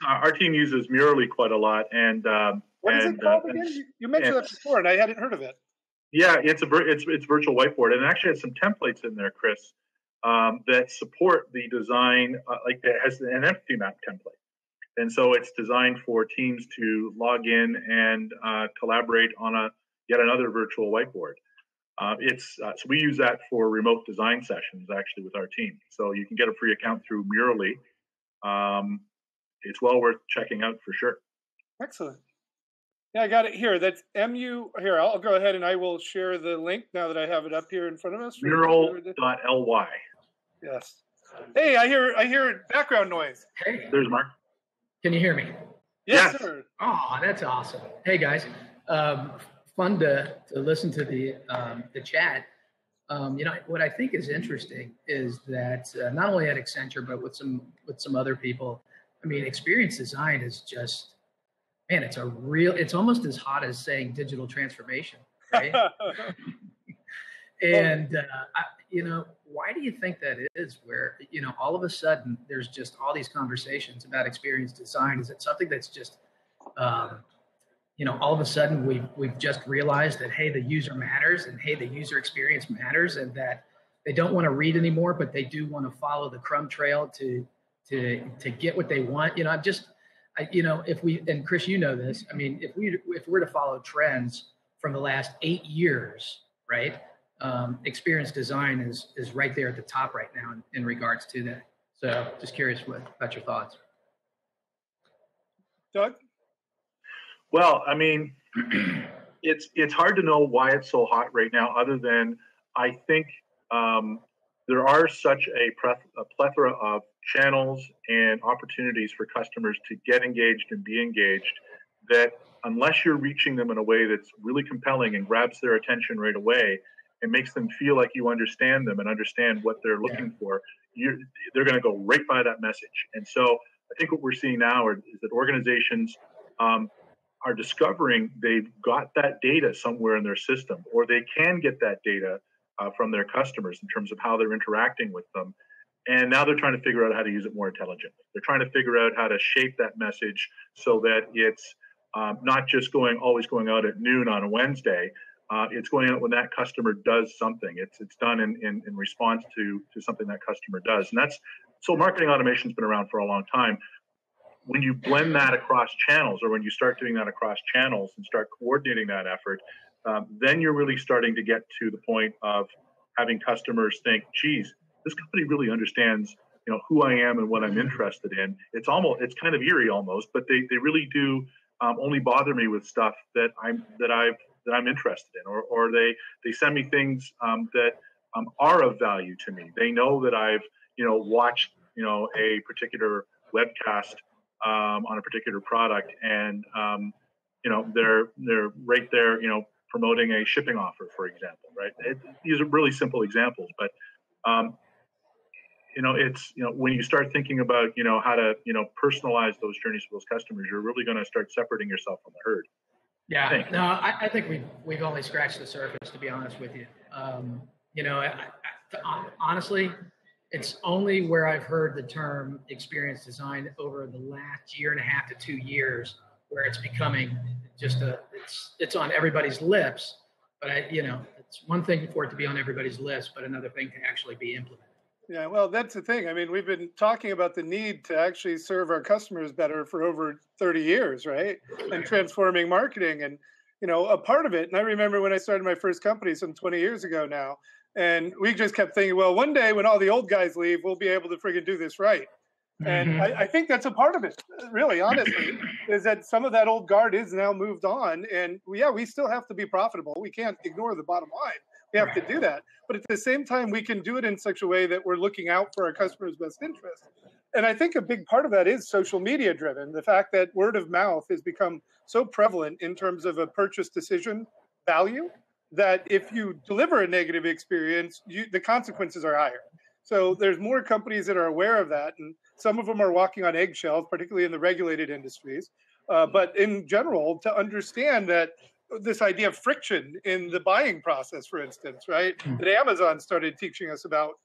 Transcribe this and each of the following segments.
our team uses Murally quite a lot, and what is it called again? You mentioned that before, and I hadn't heard of it. Yeah, it's virtual whiteboard, and it actually has some templates in there, Chris, that support the design. Like it has an empty map template, and so it's designed for teams to log in and collaborate on yet another virtual whiteboard. So we use that for remote design sessions actually with our team. So you can get a free account through Murally. It's well worth checking out for sure. Excellent. Yeah, I got it here. That's MU. Here, I'll go ahead and I will share the link now that I have it up here in front of us. Mural.ly. Yes. Hey, I hear background noise. Hey, there's Marc. Can you hear me? Yes, sir. Oh, that's awesome. Hey, guys. Fun to listen to the chat. What I think is interesting is that not only at Accenture but with some other people, I mean, experience design is just, man, it's almost as hot as saying digital transformation, right? And why do you think that is? Where all of a sudden there's just all these conversations about experience design? Is it something that's just all of a sudden we've just realized that, hey, the user matters, and hey, the user experience matters, and that they don't want to read anymore, but they do want to follow the crumb trail to get what they want. If we, and Chris, this, I mean, if we're to follow trends from the last 8 years, right? Experience design is right there at the top right now in regards to that. So just curious about your thoughts. Doug? Well, I mean, it's hard to know why it's so hot right now, other than I think there are such a plethora of channels and opportunities for customers to get engaged and be engaged that unless you're reaching them in a way that's really compelling and grabs their attention right away and makes them feel like you understand them and understand what they're looking for, they're going to go right by that message. And so I think what we're seeing now is that organizations are discovering they've got that data somewhere in their system, or they can get that data from their customers in terms of how they're interacting with them. And now they're trying to figure out how to use it more intelligently. They're trying to figure out how to shape that message so that it's not just always going out at noon on a Wednesday. It's going out when that customer does something. It's done in response to something that customer does. And so marketing automation has been around for a long time. When you blend that across channels, or when you start doing that across channels and start coordinating that effort, then you're really starting to get to the point of having customers think, geez, this company really understands, who I am and what I'm interested in. It's kind of eerie almost, but they really do only bother me with stuff that I'm interested in, or they send me things that are of value to me. They know that I've watched a particular webcast on a particular product, and they're right there promoting a shipping offer, for example, right? These are really simple examples, but it's when you start thinking about how to personalize those journeys for those customers, you're really going to start separating yourself from the herd. Yeah, I think we've only scratched the surface, to be honest with you. Honestly, it's only where I've heard the term experience design over the last 1.5 to 2 years where it's becoming just it's on everybody's lips. But it's one thing for it to be on everybody's lips, but another thing to actually be implemented. Yeah, well, that's the thing. I mean, we've been talking about the need to actually serve our customers better for over 30 years, right? And transforming marketing. And, a part of it, and I remember when I started my first company some 20 years ago now, and we just kept thinking, well, one day when all the old guys leave, we'll be able to friggin' do this right. And I think that's a part of it, really, honestly, is that some of that old guard is now moved on. And we still have to be profitable. We can't ignore the bottom line. We have to do that. But at the same time, we can do it in such a way that we're looking out for our customers' best interest. And I think a big part of that is social media driven. The fact that word of mouth has become so prevalent in terms of a purchase decision value that if you deliver a negative experience, the consequences are higher. So there's more companies that are aware of that. And some of them are walking on eggshells, particularly in the regulated industries. But in general, to understand that this idea of friction in the buying process, for instance, right? That Amazon started teaching us about,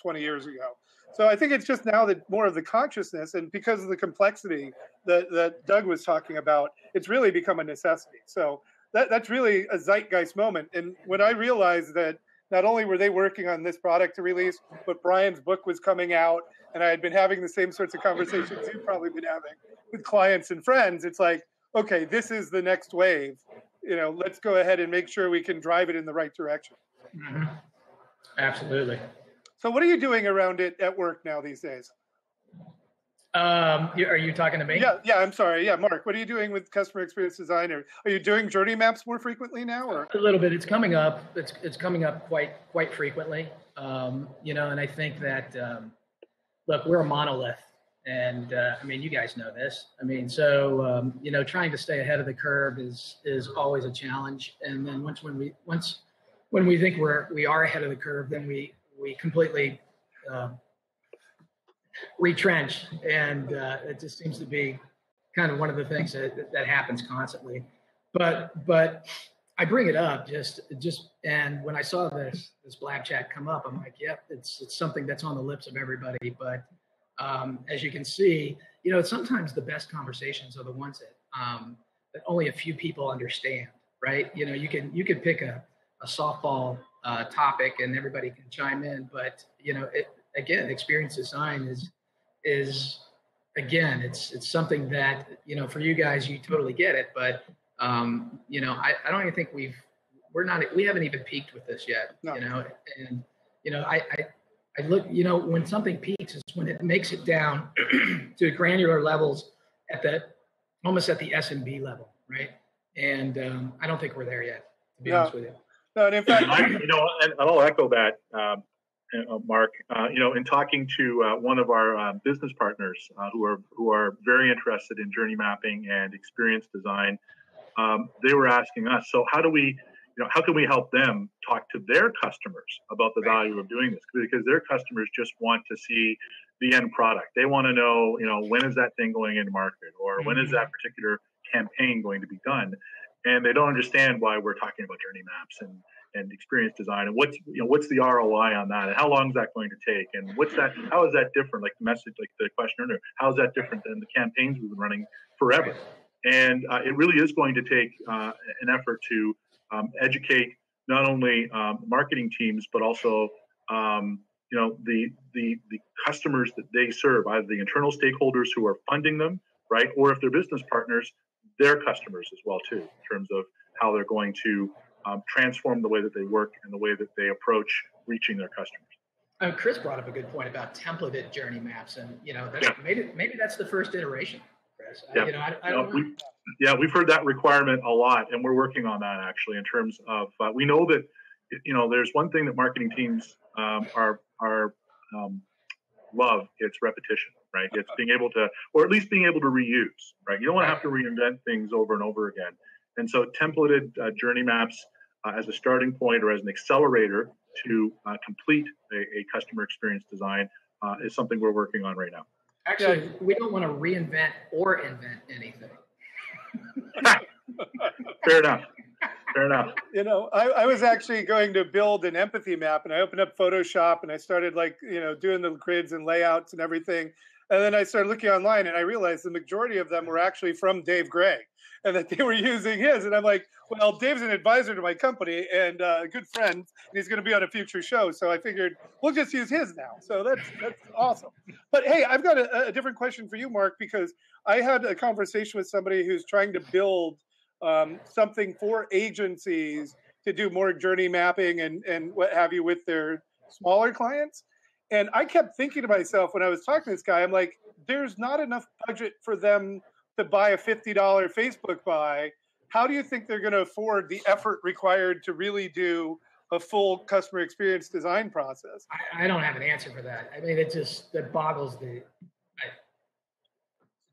20 years ago. So I think it's just now that more of the consciousness, and because of the complexity that Doug was talking about, it's really become a necessity. So that's really a zeitgeist moment. And when I realized that not only were they working on this product to release, but Brian's book was coming out, and I had been having the same sorts of conversations you've probably been having with clients and friends, it's like, okay, this is the next wave. Let's go ahead and make sure we can drive it in the right direction. Mm-hmm. Absolutely. So what are you doing around it at work now these days? Are you talking to me? Yeah. I'm sorry. Yeah, Marc, what are you doing with customer experience design? Are you doing journey maps more frequently now, or a little bit? It's coming up. It's coming up quite frequently. And I think that look, we're a monolith, and I mean, you guys know this. I mean, so trying to stay ahead of the curve is always a challenge. And then when we think we are ahead of the curve, then we completely retrench, and it just seems to be kind of one of the things that happens constantly. But I bring it up just and when I saw this Blab chat come up, I'm like, yep, it's something that's on the lips of everybody. But as you can see, sometimes the best conversations are the ones that only a few people understand, right? You can pick a softball topic and everybody can chime in, but again, experience design is again, it's something that for you guys, you totally get it, but I don't even think we haven't even peaked with this yet. No. And I look, when something peaks is when it makes it down to granular levels almost at the SMB level, right? And I don't think we're there yet, to be honest with you. No, and in fact, and I'll echo that, Marc. In talking to one of our business partners who are very interested in journey mapping and experience design, they were asking us, so how can we help them talk to their customers about the value of doing this? Because their customers just want to see the end product. They want to know, when is that thing going into market, or when is that particular campaign going to be done? And they don't understand why we're talking about journey maps and experience design, and what's the ROI on that, and how long is that going to take, and how is that different? Like the message, like the question earlier, how is that different than the campaigns we've been running forever? And it really is going to take an effort to educate not only marketing teams, but also the customers that they serve, either the internal stakeholders who are funding them, right, or if they're business partners, their customers as well too, in terms of how they're going to transform the way that they work and the way that they approach reaching their customers. Chris brought up a good point about templated journey maps, and maybe that's the first iteration, Chris. Yeah. I don't know. We've heard that requirement a lot, and we're working on that actually. In terms of, we know that there's one thing that marketing teams love. It's repetition, right? It's being able to, or at least being able to reuse, right? You don't want to have to reinvent things over and over again. And so templated journey maps as a starting point or as an accelerator to complete a customer experience design is something we're working on right now. Actually, we don't want to reinvent or invent anything. Fair enough. I was actually going to build an empathy map, and I opened up Photoshop and I started doing the grids and layouts and everything. And then I started looking online and I realized the majority of them were actually from Dave Gray and that they were using his. And I'm like, well, Dave's an advisor to my company and a good friend, and he's going to be on a future show. So I figured we'll just use his now. So that's awesome. But hey, I've got a different question for you, Marc, because I had a conversation with somebody who's trying to build something for agencies to do more journey mapping and what have you with their smaller clients. And I kept thinking to myself when I was talking to this guy, I'm like, there's not enough budget for them to buy a $50 Facebook buy. How do you think they're going to afford the effort required to really do a full customer experience design process? I don't have an answer for that. I mean, that boggles the...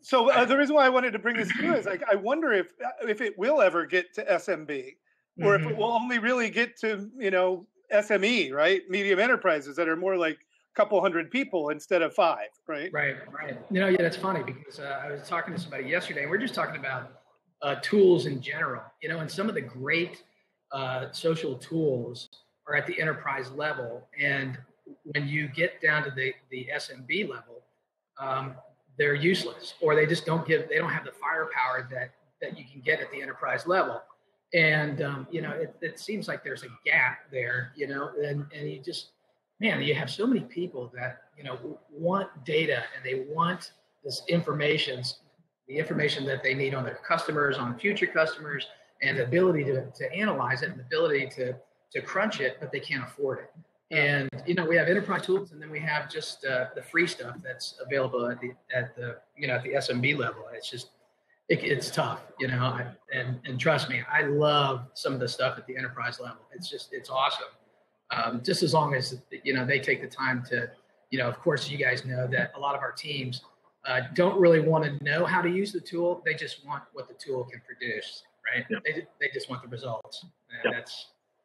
So the reason why I wanted to bring this to you is I wonder if it will ever get to SMB, or if it will only really get to, SME, right? Medium enterprises that are more like a couple hundred people instead of 5, right? Right. That's funny because I was talking to somebody yesterday and we're just talking about tools in general, and some of the great social tools are at the enterprise level. And when you get down to the SMB level, they're useless, or they just don't have the firepower that you can get at the enterprise level. And, it seems like there's a gap there, and you just, man, you have so many people that, want data, and they want this information, the information that they need on their customers, on future customers, and the ability to analyze it and the ability to crunch it, but they can't afford it. And, we have enterprise tools, and then we have just the free stuff that's available at the SMB level. It's just, it's tough, and trust me, I love some of the stuff at the enterprise level. It's awesome. Just as long as, they take the time to, of course, you guys know that a lot of our teams don't really want to know how to use the tool. They just want what the tool can produce, right? Yeah. They just want the results. And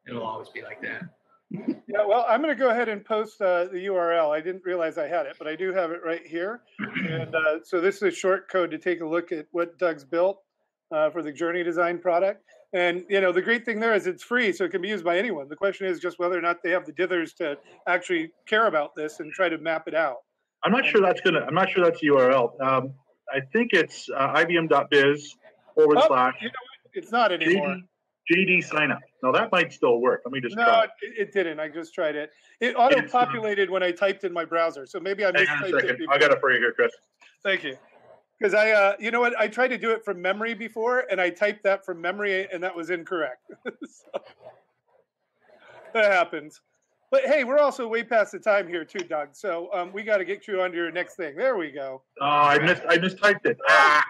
it'll always be like that. Yeah, well, I'm going to go ahead and post the URL. I didn't realize I had it, but I do have it right here. And so this is a short code to take a look at what Doug's built for the Journey Design product. And, the great thing there is it's free, so it can be used by anyone. The question is just whether or not they have the dithers to actually care about this and try to map it out. I'm not sure that's the URL. I think it's ibm.biz / You know what? It's not anymore. JD sign up. No, that might still work. Let me just try. No, it didn't. I just tried it. It auto-populated when I typed in my browser, so maybe I mistyped it before. I got it for you here, Chris. Thank you. Because you know what? I tried to do it from memory before, and I typed that from memory, and that was incorrect. So, that happens. But hey, we're also way past the time here too, Doug. So we got to get you on to your next thing. There we go. Oh, I mistyped it. Ah.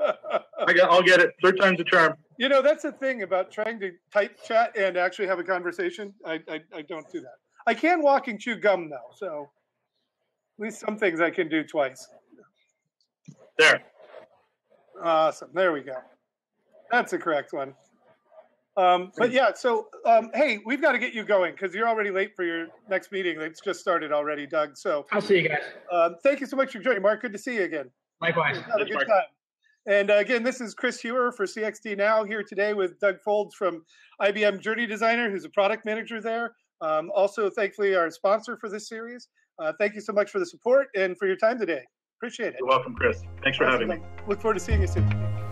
I'll get it. Third time's a charm. That's the thing about trying to type chat and actually have a conversation. I don't do that. I can walk and chew gum though, so at least some things I can do twice. There. Awesome. There we go. That's the correct one. But yeah, so hey, we've got to get you going because you're already late for your next meeting. It's just started already, Doug. So I'll see you guys. Thank you so much for joining, Mark. Good to see you again. Likewise. Have a good time. And again, this is Chris Heuer for CXD Now, here today with Doug Foulds from IBM Journey Designer, who's a product manager there. Also, thankfully, our sponsor for this series. Thank you so much for the support and for your time today. Appreciate it. You're welcome, Chris. Thanks for having me. Look forward to seeing you soon.